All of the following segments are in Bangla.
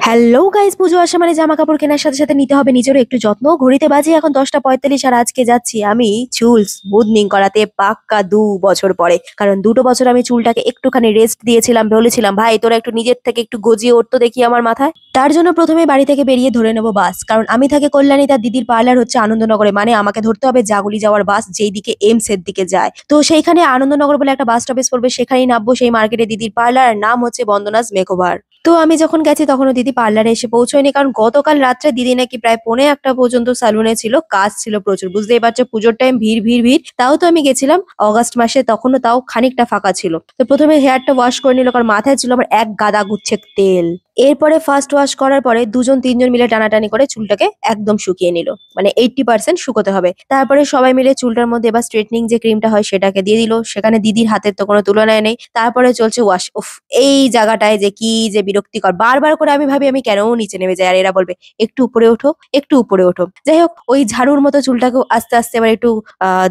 হ্যালো গাইস, পুজো আসা মানে জামা কাপড় কেনার সাথে সাথে নিতে হবে নিজেরও একটু যত্ন। ঘড়িতে বাজে এখন 10টা 45 আর আজকে যাচ্ছি আমি চুল স্মুথনিং করাতে পাক্কা 2 বছর পরে। কারণ 2টো বছর আমি চুলটাকে একটুখানি রেস্ট দিয়েছিলাম, বলেছিলাম ভাই তোরা একটু নিজের থেকে একটু গজিয়ে উঠতো দেখি আমার মাথায়। তার জন্য প্রথমে বাড়ি থেকে বেরিয়ে ধরে নেবো বাস, কারণ আমি থাকি কল্যাণী, তার দিদির পার্লার হচ্ছে আনন্দনগরে, মানে আমাকে ধরতে হবে জাগুলি যাওয়ার বাস যেই দিকে এমস এর দিকে যায়। তো সেইখানে আনন্দনগর বলে একটা বাস স্টপেজ পড়বে, সেখানেই নামবো। সেই মার্কেটে দিদির পার্লার নাম হচ্ছে বন্দনাস মেকওভার। তো আমি যখন গেছি তখনও দিদি পার্লারে এসে পৌঁছয়নি, কারণ গতকাল রাত্রে দিদি নাকি প্রায় 1:45 পর্যন্ত সালুনে ছিল, কাজ ছিল প্রচুর। বুঝতেই পারছো পুজোর টাইম, ভিড় ভিড় ভিড়। তাও তো আমি গেছিলাম অগাস্ট মাসে, তখনও তাও খানিকটা ফাঁকা ছিল। তো প্রথমে হেয়ারটা ওয়াশ করে নিল, কারণ মাথায় ছিল আমার এক গাদা গুচ্ছে তেল। এরপরে ফার্স্ট ওয়াশ করার পরে 2জন 3জন মিলে টানাটানি করে চুলটাকে একদম শুকিয়ে নিল, মানে 80% শুকোতে হবে। তারপরে সবাই মিলে চুলটার মধ্যে এবার স্ট্রেটনিং যে ক্রিমটা হয় সেটাকে দিয়ে দিল। সেখানে দিদির হাতের তো কোনো তুলনায় নেই। তারপরে চলছে ওয়াশ। উফ, এই জায়গাটায় যে কি যে বিরক্তিকর, বারবার করে আমি ভাবি আমি কেন নিচে নেমে যাই, আর এরা বলবে একটু উপরে ওঠো, একটু উপরে ওঠো। যাই হোক, ওই ঝাড়ুর মতো চুলটাকে আস্তে আস্তে এবার একটু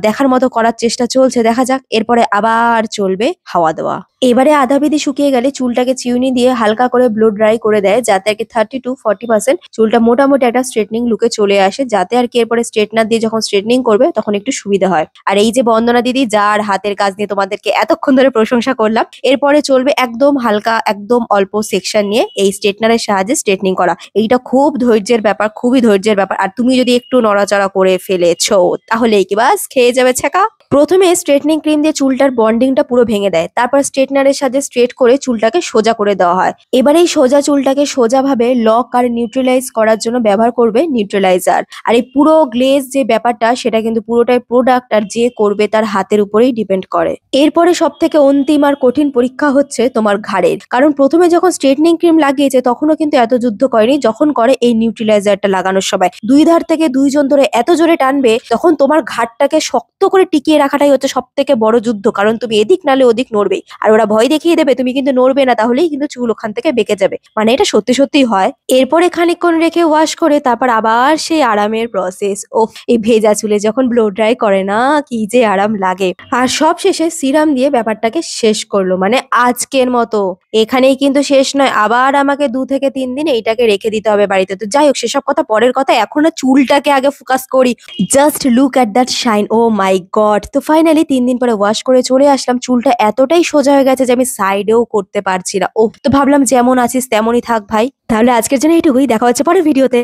দেখার মতো করার চেষ্টা চলছে, দেখা যাক। এরপরে আবার চলবে হাওয়া দেওয়া। এবারে আধা বিধি শুকিয়ে গেলে চুলটাকে চিউনি দিয়ে হালকা করে ব্লো ড্রাই করে দেয়, যাতে আর কি 30 to 40% চুলটা মোটামুটি একটা স্ট্রেটনিং লুকে চলে আসে, যাতে আর কি এরপরে স্ট্রেটনার দিয়ে যখন স্ট্রেটনিং করবে তখন একটু সুবিধা হয়। আর এই যে বন্দনা দিদি, যার হাতের কাজ নিয়ে তোমাদেরকে এতক্ষণ ধরে প্রশংসা করলাম, এরপরে চলবে একদম হালকা, একদম অল্প সেকশন নিয়ে এই স্ট্রেটনারের সাহায্যে স্ট্রেটনিং করা। এইটা খুব ধৈর্যের ব্যাপার, খুবই ধৈর্যের ব্যাপার। আর তুমি যদি একটু নড়াচড়া করে ফেলেছো তাহলেই কি বাস খেয়ে যাবে ছেঁকা। প্রথমে স্ট্রেটনিং ক্রিম দিয়ে চুলটার বন্ডিংটা পুরো ভেঙে দেয়, তারপর স্ট্রেটনারের সাহায্যে স্ট্রেট করে চুলটাকে সোজা করে দেওয়া হয়। এবার এই সোজা চুলটাকে সোজাভাবে লক আর নিউট্রালাইজ করার জন্য ব্যবহার করবে নিউট্রালাইজার। আর এই পুরো গ্লেজ যে ব্যাপারটা, সেটা কিন্তু পুরোটাই প্রোডাক্ট আর যে করবে তার হাতের উপরেই ডিপেন্ড করে। এরপরে সব থেকে অন্তিম আর কঠিন পরীক্ষা হচ্ছে তোমার ঘাড়ের, কারণ প্রথমে যখন স্ট্রেটনিং ক্রিম লাগিয়েছে তখনও কিন্তু এত যুদ্ধ করেনি যখন করে এই নিউট্রালাইজারটা লাগানোর সময়। 2 ধার থেকে 2জন ধরে এত জোরে টানবে, তখন তোমার ঘাড়টাকে শক্ত করে টিকিয়ে রাখাটাই হচ্ছে সব থেকে বড় যুদ্ধ, কারণ তুমি এদিক নালে ওদিক নড়বেই। আর ওরা ভয় দেখিয়ে দেবে, তুমি কিন্তু নড়বে না, তাহলেই কিন্তু চুল ওখান থেকে বেঁকে যাবে। মানে এটা সত্যি সত্যি হয়। এরপরে খানিকক্ষণ রেখে ওয়াশ করে তারপর আবার সেই আরামের প্রসেস। ও, এই ভেজা চুলে যখন ব্লো ড্রাই করে না, কি যে আরাম লাগে। আর সব শেষে সিরাম দিয়ে ব্যাপারটাকে শেষ করলো, মানে আজকের মতো। এখানেই কিন্তু শেষ নয়, আবার আমাকে 2 থেকে 3 দিন এইটাকে রেখে দিতে হবে বাড়িতে। তো যাই হোক, সেসব কথা পরের কথা, এখন না চুলটাকে আগে ফোকাস করি। Just look at that shine, oh my god. তো ফাইনালি 3 দিন পরে ওয়াশ করে চলে আসলাম। চুলটা এতটাই সোজা হয়ে গেছে যে আমি সাইডেও করতে পারছি না। ও, তো ভাবলাম যেমন আছিস তেমনই থাক ভাই। তাহলে আজকের জন্য এইটুকুই, দেখা হচ্ছে পরের ভিডিওতে।